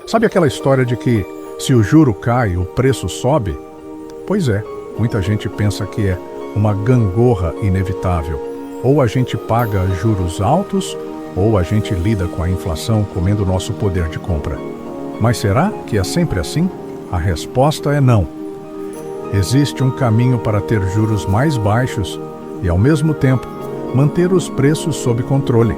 Sabe aquela história de que se o juro cai, o preço sobe? Pois é, muita gente pensa que é uma gangorra inevitável. Ou a gente paga juros altos, ou a gente lida com a inflação comendo nosso poder de compra. Mas será que é sempre assim? A resposta é não. Existe um caminho para ter juros mais baixos e, ao mesmo tempo, manter os preços sob controle.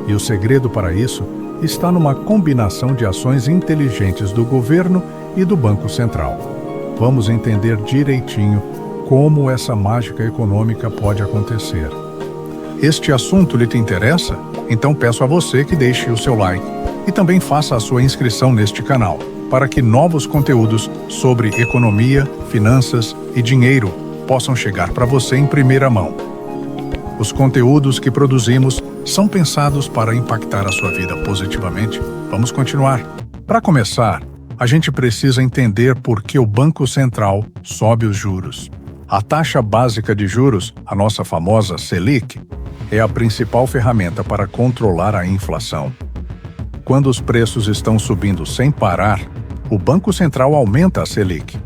E o segredo para isso está numa combinação de ações inteligentes do governo e do Banco Central. Vamos entender direitinho como essa mágica econômica pode acontecer. Este assunto lhe interessa? Então peço a você que deixe o seu like e também faça a sua inscrição neste canal, para que novos conteúdos sobre economia, finanças e dinheiro possam chegar para você em primeira mão. Os conteúdos que produzimos são pensados para impactar a sua vida positivamente. Vamos continuar. Para começar, a gente precisa entender por que o Banco Central sobe os juros. A taxa básica de juros, a nossa famosa Selic, é a principal ferramenta para controlar a inflação. Quando os preços estão subindo sem parar, o Banco Central aumenta a Selic.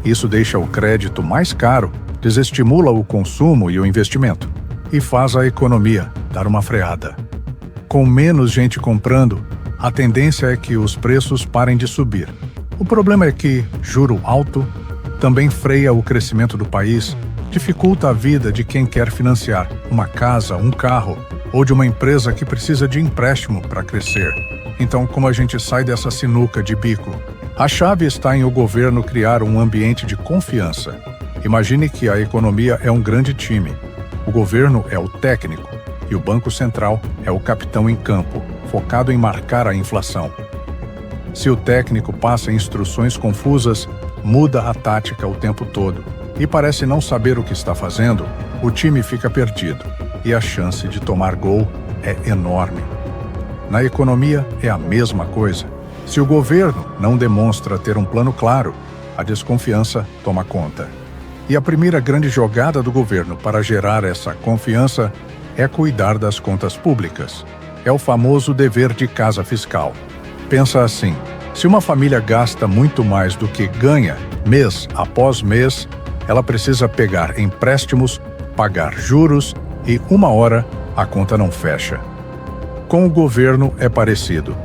Isso deixa o crédito mais caro, desestimula o consumo e o investimento, e faz a economia dar uma freada. Com menos gente comprando, a tendência é que os preços parem de subir. O problema é que juro alto também freia o crescimento do país, dificulta a vida de quem quer financiar uma casa, um carro ou de uma empresa que precisa de empréstimo para crescer. Então, como a gente sai dessa sinuca de bico? A chave está em o governo criar um ambiente de confiança. Imagine que a economia é um grande time. O governo é o técnico e o Banco Central é o capitão em campo, focado em marcar a inflação. Se o técnico passa instruções confusas, muda a tática o tempo todo e parece não saber o que está fazendo, o time fica perdido e a chance de tomar gol é enorme. Na economia é a mesma coisa. Se o governo não demonstra ter um plano claro, a desconfiança toma conta. E a primeira grande jogada do governo para gerar essa confiança é cuidar das contas públicas. É o famoso dever de casa fiscal. Pensa assim, se uma família gasta muito mais do que ganha, mês após mês, ela precisa pegar empréstimos, pagar juros e uma hora a conta não fecha. Com o governo é parecido.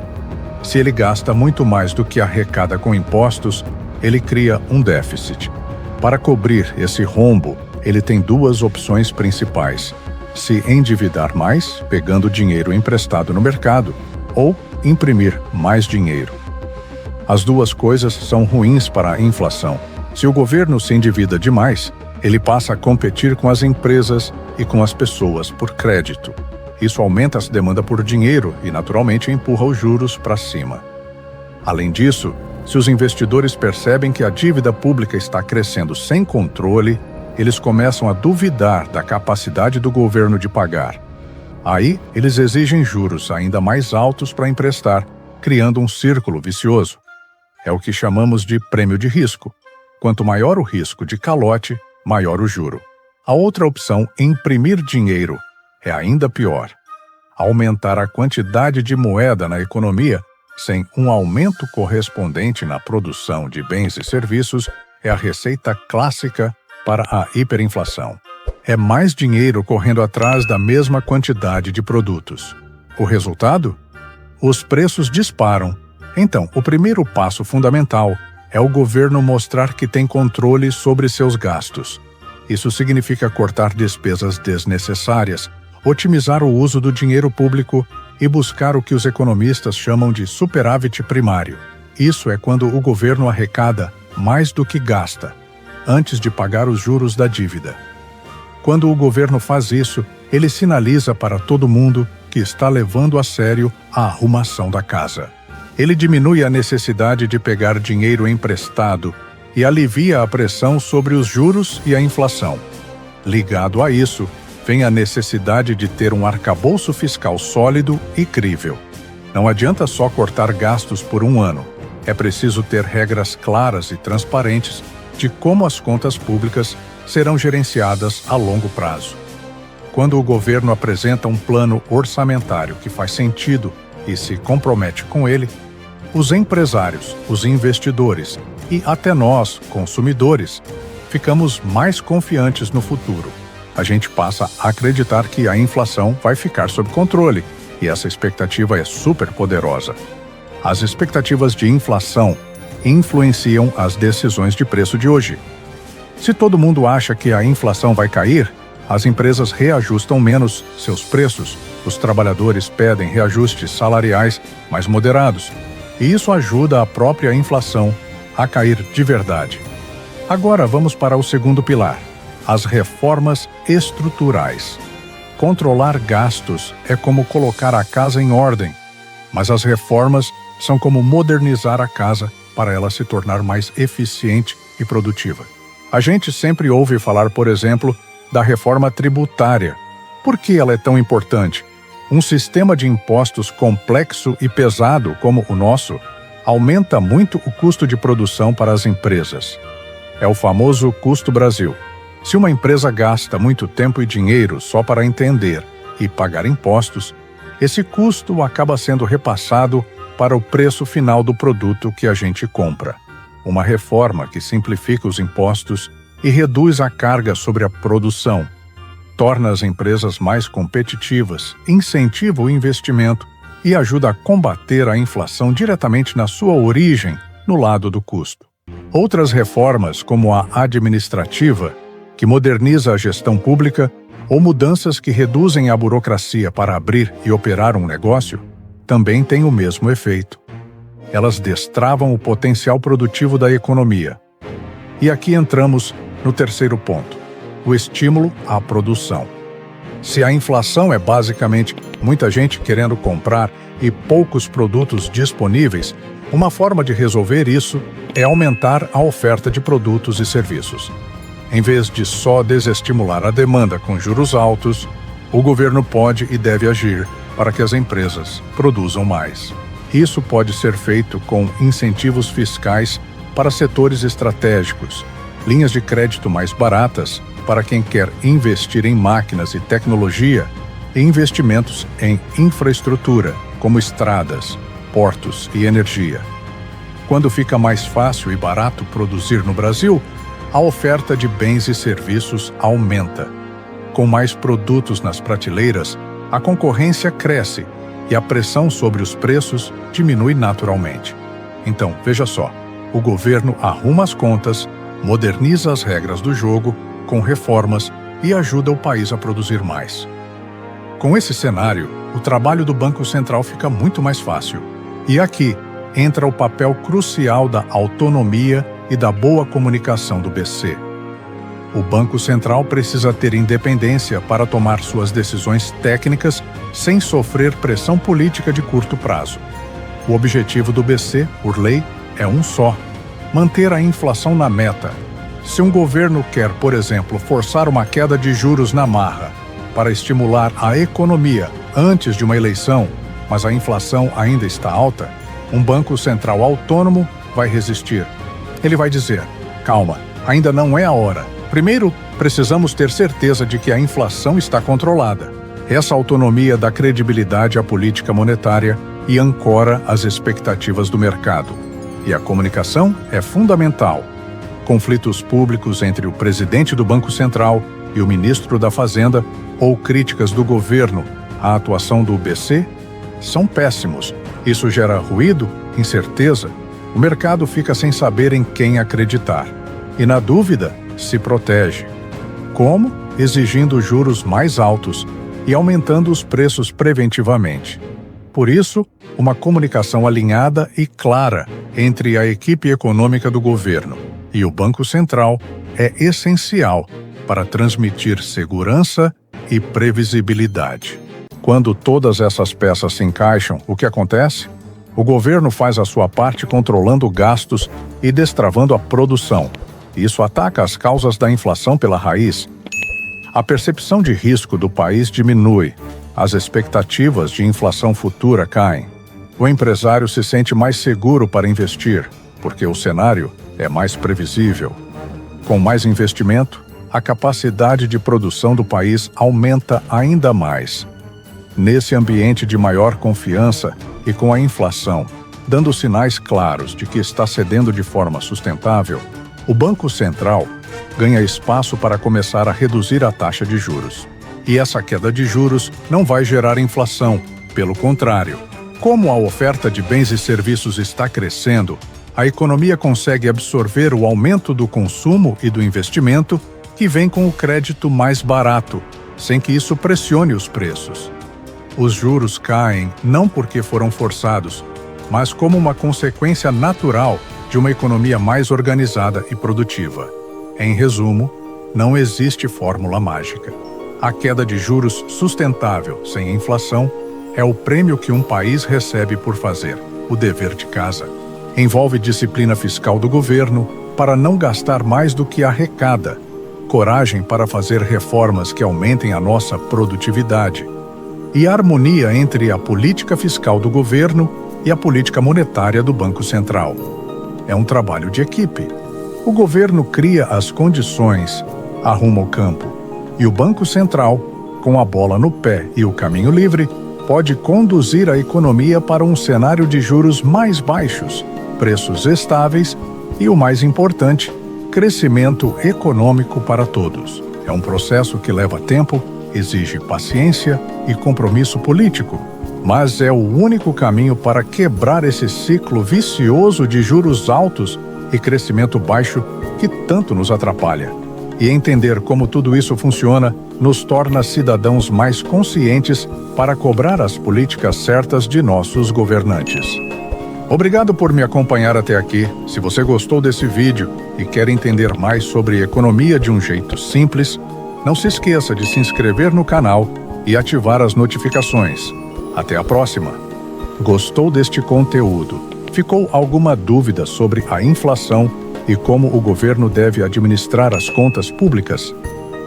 Se ele gasta muito mais do que arrecada com impostos, ele cria um déficit. Para cobrir esse rombo, ele tem duas opções principais: se endividar mais, pegando dinheiro emprestado no mercado, ou imprimir mais dinheiro. As duas coisas são ruins para a inflação. Se o governo se endivida demais, ele passa a competir com as empresas e com as pessoas por crédito. Isso aumenta a demanda por dinheiro e, naturalmente, empurra os juros para cima. Além disso, se os investidores percebem que a dívida pública está crescendo sem controle, eles começam a duvidar da capacidade do governo de pagar. Aí, eles exigem juros ainda mais altos para emprestar, criando um círculo vicioso. É o que chamamos de prêmio de risco. Quanto maior o risco de calote, maior o juro. A outra opção, imprimir dinheiro, é ainda pior. Aumentar a quantidade de moeda na economia sem um aumento correspondente na produção de bens e serviços é a receita clássica para a hiperinflação. É mais dinheiro correndo atrás da mesma quantidade de produtos. O resultado? Os preços disparam. Então, o primeiro passo fundamental é o governo mostrar que tem controle sobre seus gastos. Isso significa cortar despesas desnecessárias, otimizar o uso do dinheiro público e buscar o que os economistas chamam de superávit primário. Isso é quando o governo arrecada mais do que gasta, antes de pagar os juros da dívida. Quando o governo faz isso, ele sinaliza para todo mundo que está levando a sério a arrumação da casa. Ele diminui a necessidade de pegar dinheiro emprestado e alivia a pressão sobre os juros e a inflação. Ligado a isso, vem a necessidade de ter um arcabouço fiscal sólido e crível. Não adianta só cortar gastos por um ano. É preciso ter regras claras e transparentes de como as contas públicas serão gerenciadas a longo prazo. Quando o governo apresenta um plano orçamentário que faz sentido e se compromete com ele, Os empresários, os investidores e até nós, consumidores, ficamos mais confiantes no futuro. A gente passa a acreditar que a inflação vai ficar sob controle, e essa expectativa é super poderosa. As expectativas de inflação influenciam as decisões de preço de hoje. Se todo mundo acha que a inflação vai cair, as empresas reajustam menos seus preços, os trabalhadores pedem reajustes salariais mais moderados, e isso ajuda a própria inflação a cair de verdade. Agora vamos para o segundo pilar, as reformas estruturais. Controlar gastos é como colocar a casa em ordem, mas as reformas são como modernizar a casa para ela se tornar mais eficiente e produtiva. A gente sempre ouve falar, por exemplo, da reforma tributária. Por que ela é tão importante? Um sistema de impostos complexo e pesado como o nosso aumenta muito o custo de produção para as empresas. É o famoso custo Brasil. Se uma empresa gasta muito tempo e dinheiro só para entender e pagar impostos, esse custo acaba sendo repassado para o preço final do produto que a gente compra. Uma reforma que simplifica os impostos e reduz a carga sobre a produção, torna as empresas mais competitivas, incentiva o investimento e ajuda a combater a inflação diretamente na sua origem, no lado do custo. Outras reformas, como a administrativa, que moderniza a gestão pública, ou mudanças que reduzem a burocracia para abrir e operar um negócio, também têm o mesmo efeito. Elas destravam o potencial produtivo da economia. E aqui entramos no terceiro ponto, o estímulo à produção. Se a inflação é basicamente muita gente querendo comprar e poucos produtos disponíveis, uma forma de resolver isso é aumentar a oferta de produtos e serviços. Em vez de só desestimular a demanda com juros altos, o governo pode e deve agir para que as empresas produzam mais. Isso pode ser feito com incentivos fiscais para setores estratégicos, linhas de crédito mais baratas para quem quer investir em máquinas e tecnologia e investimentos em infraestrutura, como estradas, portos e energia. Quando fica mais fácil e barato produzir no Brasil, a oferta de bens e serviços aumenta. Com mais produtos nas prateleiras, a concorrência cresce e a pressão sobre os preços diminui naturalmente. Então, veja só, o governo arruma as contas, moderniza as regras do jogo com reformas e ajuda o país a produzir mais. Com esse cenário, o trabalho do Banco Central fica muito mais fácil. E aqui entra o papel crucial da autonomia e da boa comunicação do BC. O Banco Central precisa ter independência para tomar suas decisões técnicas sem sofrer pressão política de curto prazo. O objetivo do BC, por lei, é um só: manter a inflação na meta. Se um governo quer, por exemplo, forçar uma queda de juros na marra para estimular a economia antes de uma eleição, mas a inflação ainda está alta, um Banco Central autônomo vai resistir. Ele vai dizer: calma, ainda não é a hora. Primeiro, precisamos ter certeza de que a inflação está controlada. Essa autonomia dá credibilidade à política monetária e ancora as expectativas do mercado. E a comunicação é fundamental. Conflitos públicos entre o presidente do Banco Central e o ministro da Fazenda ou críticas do governo à atuação do BC são péssimos. Isso gera ruído, incerteza. O mercado fica sem saber em quem acreditar. E, na dúvida, se protege. Como? Exigindo juros mais altos e aumentando os preços preventivamente. Por isso, uma comunicação alinhada e clara entre a equipe econômica do governo e o Banco Central é essencial para transmitir segurança e previsibilidade. Quando todas essas peças se encaixam, o que acontece? O governo faz a sua parte controlando gastos e destravando a produção. Isso ataca as causas da inflação pela raiz. A percepção de risco do país diminui. As expectativas de inflação futura caem. O empresário se sente mais seguro para investir, porque o cenário é mais previsível. Com mais investimento, a capacidade de produção do país aumenta ainda mais. Nesse ambiente de maior confiança e com a inflação dando sinais claros de que está cedendo de forma sustentável, o Banco Central ganha espaço para começar a reduzir a taxa de juros. E essa queda de juros não vai gerar inflação, pelo contrário. Como a oferta de bens e serviços está crescendo, a economia consegue absorver o aumento do consumo e do investimento que vem com o crédito mais barato, sem que isso pressione os preços. Os juros caem não porque foram forçados, mas como uma consequência natural de uma economia mais organizada e produtiva. Em resumo, não existe fórmula mágica. A queda de juros sustentável, sem inflação, é o prêmio que um país recebe por fazer o dever de casa. Envolve disciplina fiscal do governo para não gastar mais do que arrecada, coragem para fazer reformas que aumentem a nossa produtividade e harmonia entre a política fiscal do governo e a política monetária do Banco Central. É um trabalho de equipe. O governo cria as condições, arruma o campo, e o Banco Central, com a bola no pé e o caminho livre, pode conduzir a economia para um cenário de juros mais baixos, preços estáveis e, o mais importante, crescimento econômico para todos. É um processo que leva tempo, exige paciência e compromisso político, mas é o único caminho para quebrar esse ciclo vicioso de juros altos e crescimento baixo que tanto nos atrapalha. E entender como tudo isso funciona nos torna cidadãos mais conscientes para cobrar as políticas certas de nossos governantes. Obrigado por me acompanhar até aqui. Se você gostou desse vídeo e quer entender mais sobre economia de um jeito simples, não se esqueça de se inscrever no canal e ativar as notificações. Até a próxima! Gostou deste conteúdo? Ficou alguma dúvida sobre a inflação e como o governo deve administrar as contas públicas?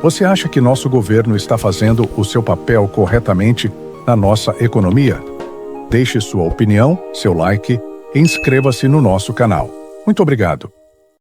Você acha que nosso governo está fazendo o seu papel corretamente na nossa economia? Deixe sua opinião, seu like e inscreva-se no nosso canal. Muito obrigado!